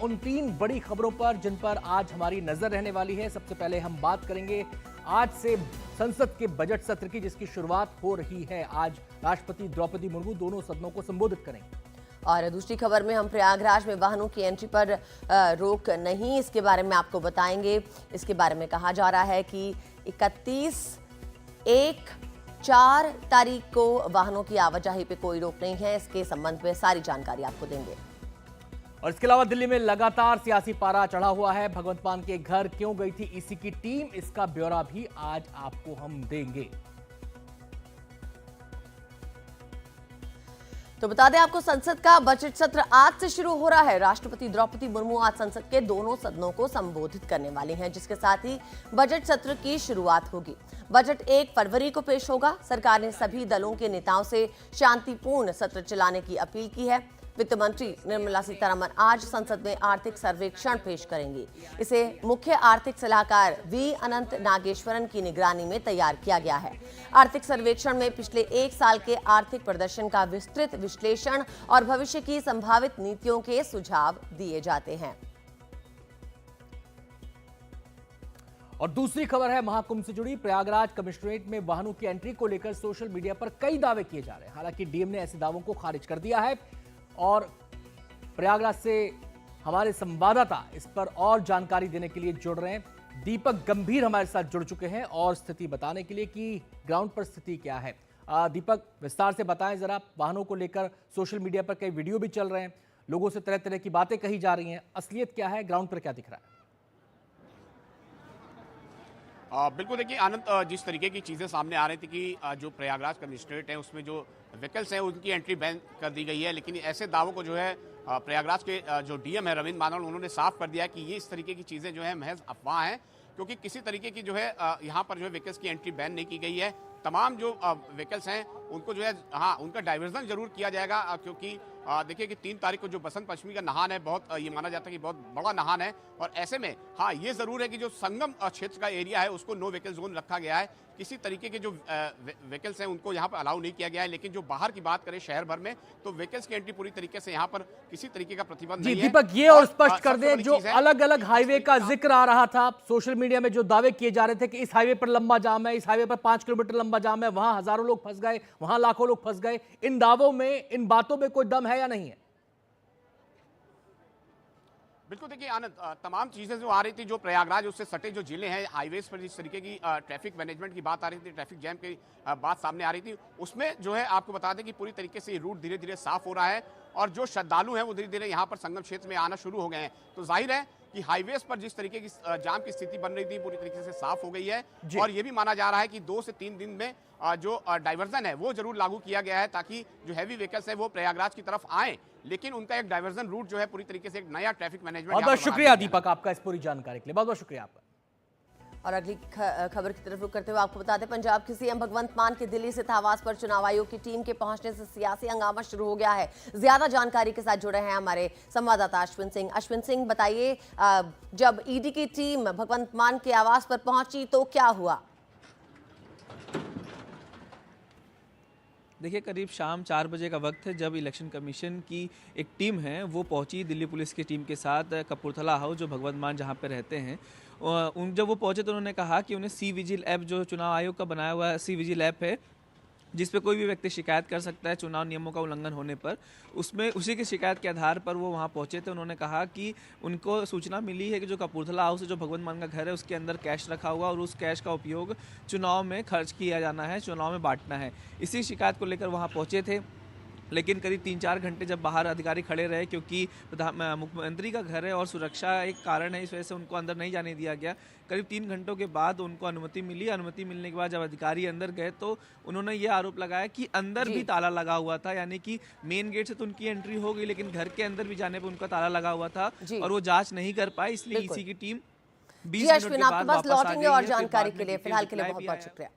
उन 3 बड़ी खबरों पर जिन पर आज हमारी नजर रहने वाली है। सबसे पहले हम बात करेंगे आज से संसद के बजट सत्र की, जिसकी शुरुआत हो रही है। आज राष्ट्रपति द्रौपदी मुर्मू दोनों सदनों को संबोधित करेंगे। और दूसरी खबर में हम प्रयागराज में वाहनों की एंट्री पर रोक नहीं, इसके बारे में आपको बताएंगे। इसके बारे में कहा जा रहा है कि 31/1/4 तारीख को वाहनों की आवाजाही पे कोई रोक नहीं है। इसके संबंध में सारी जानकारी आपको देंगे। और इसके अलावा दिल्ली में लगातार सियासी पारा चढ़ा हुआ है। भगवंत मान के घर क्यों गई थी ईसी की टीम, इसका ब्यौरा भी आज आपको हम देंगे। तो बता दें आपको, संसद का बजट सत्र आज से शुरू हो रहा है। राष्ट्रपति द्रौपदी मुर्मू आज संसद के दोनों सदनों को संबोधित करने वाली हैं, जिसके साथ ही बजट सत्र की शुरुआत होगी। बजट 1 फरवरी को पेश होगा। सरकार ने सभी दलों के नेताओं से शांतिपूर्ण सत्र चलाने की अपील की है। वित्त मंत्री निर्मला सीतारमण आज संसद में आर्थिक सर्वेक्षण पेश करेंगी। इसे मुख्य आर्थिक सलाहकार वी अनंत नागेश्वरन की निगरानी में तैयार किया गया है। आर्थिक सर्वेक्षण में पिछले 1 साल के आर्थिक प्रदर्शन का विस्तृत विश्लेषण और भविष्य की संभावित नीतियों के सुझाव दिए जाते हैं। और दूसरी खबर है महाकुंभ से जुड़ी। प्रयागराज कमिश्नरेट में वाहनों की एंट्री को लेकर सोशल मीडिया पर कई दावे किए जा रहे हैं। हालांकि डीएम ने ऐसे दावों को खारिज कर दिया है। और प्रयागराज से हमारे संवाददाता इस पर और जानकारी देने के लिए जुड़ रहे हैं। दीपक गंभीर हमारे साथ जुड़ चुके हैं और स्थिति बताने के लिए कि ग्राउंड पर स्थिति क्या है। दीपक, विस्तार से बताएं जरा। वाहनों को लेकर सोशल मीडिया पर कई वीडियो भी चल रहे हैं, लोगों से तरह तरह की बातें कही जा रही हैं। असलियत क्या है, ग्राउंड पर क्या दिख रहा है? बिल्कुल, देखिए आनंद, जिस तरीके की चीज़ें सामने आ रही थी कि जो प्रयागराज कमिश्नरेट है उसमें जो व्हीकल्स हैं उनकी एंट्री बैन कर दी गई है, लेकिन ऐसे दावों को जो है प्रयागराज के जो डीएम है रविंद्र मानव, उन्होंने साफ कर दिया है कि ये इस तरीके की चीज़ें जो है महज अफवाह हैं, क्योंकि किसी तरीके की जो है यहाँ पर जो है व्हीकल्स की एंट्री बैन नहीं की गई है। तमाम जो व्हीकल्स हैं उनको जो है उनका डाइवर्जन जरूर किया जाएगा, क्योंकि देखिए कि 3 तारीख को जो बसंत पंचमी का नहान है, बहुत ये माना जाता है कि बहुत बड़ा नहान है। और ऐसे में ये जरूर है कि जो संगम क्षेत्र का एरिया है उसको नो व्हीकल जोन रखा गया है। किसी तरीके के जो व्हीकल्स हैं उनको यहाँ पर अलाउ नहीं किया गया है। लेकिन जो बाहर की बात करें शहर भर में, तो व्हीकल्स की एंट्री पूरी तरीके से यहाँ पर किसी तरीके का प्रतिबंध नहीं है। दीपक, ये और स्पष्ट कर दें, जो अलग अलग हाईवे का जिक्र आ रहा था सोशल मीडिया में, जो दावे किए जा रहे थे कि इस हाईवे पर लंबा जाम है, इस हाईवे पर 5 किलोमीटर लंबा जाम है, वहां हजारों लोग फंस गए, वहां लाखों लोग फंस गए, इन दावों में, इन बातों में कोई दम है या नहीं है? बिल्कुल, देखिए आनंद, तमाम चीज़ें जो आ रही थी, जो प्रयागराज उससे सटे जो जिले हैं, हाईवेज पर जिस तरीके की ट्रैफिक मैनेजमेंट की बात आ रही थी, ट्रैफिक जैम की बात सामने आ रही थी, उसमें जो है आपको बता दें कि पूरी तरीके से ये रूट धीरे धीरे साफ हो रहा है और जो श्रद्धालु हैं वो धीरे धीरे यहाँ पर संगम क्षेत्र में आना शुरू हो गए हैं। तो जाहिर है कि हाईवेज पर जिस तरीके की जाम की स्थिति बन रही थी पूरी तरीके से साफ हो गई है। और ये भी माना जा रहा है कि 2 से 3 दिन में जो डाइवर्जन है वो जरूर लागू किया गया है, ताकि जो हैवी व्हीकल्स है वो प्रयागराज की तरफ आए, लेकिन उनका एक डाइवर्जन रूट जो है पूरी तरीके से एक नया ट्रैफिक मैनेजमेंट। बहुत बहुत शुक्रिया दीपक आपका इस पूरी जानकारी के लिए, बहुत बहुत शुक्रिया आपका। और अगली खबर की तरफ रुख करते हुए आपको बता दें, पंजाब के सीएम भगवंत मान के दिल्ली स्थित आवास पर चुनाव आयोग की टीम के पहुंचने से सियासी हंगामा शुरू हो गया है। ज्यादा जानकारी के साथ जुड़े हैं हमारे संवाददाता अश्विन सिंह। अश्विन सिंह, बताइए, जब ईडी की टीम भगवंत मान के आवास पर पहुंची तो क्या हुआ? देखिए, करीब शाम 4 बजे का वक्त है जब इलेक्शन कमीशन की एक टीम है वो पहुंची दिल्ली पुलिस की टीम के साथ कपूरथला हाउस, जो भगवंत मान जहां पे रहते हैं। जब वो पहुंचे तो उन्होंने कहा कि उन्हें सी विजिल ऐप, जो चुनाव आयोग का बनाया हुआ सी विजिल ऐप है, जिस पे कोई भी व्यक्ति शिकायत कर सकता है चुनाव नियमों का उल्लंघन होने पर, उसमें उसी की शिकायत के आधार पर वो वहाँ पहुँचे थे। उन्होंने कहा कि उनको सूचना मिली है कि जो कपूरथला हाउस है, जो भगवंत मान का घर है, उसके अंदर कैश रखा हुआ और उस कैश का उपयोग चुनाव में खर्च किया जाना है, चुनाव में बांटना है। इसी शिकायत को लेकर वहाँ पहुँचे थे। लेकिन करीब 3-4 घंटे जब बाहर अधिकारी खड़े रहे, क्योंकि मुख्यमंत्री का घर है और सुरक्षा एक कारण है, इस वजह से उनको अंदर नहीं जाने दिया गया। करीब 3 घंटों के बाद उनको अनुमति मिली। अनुमति मिलने के बाद जब अधिकारी अंदर गए तो उन्होंने ये आरोप लगाया कि अंदर भी ताला लगा हुआ था, यानी कि मेन गेट से तो उनकी एंट्री हो गई, लेकिन घर के अंदर भी जाने पर उनका ताला लगा हुआ था और वो जांच नहीं कर पाए। इसलिए ईसी की टीम 20 मिनट के बाद वापस आ गई है। और जानकारी के लिए फिलहाल के लिए बहुत बहुत शुक्रिया।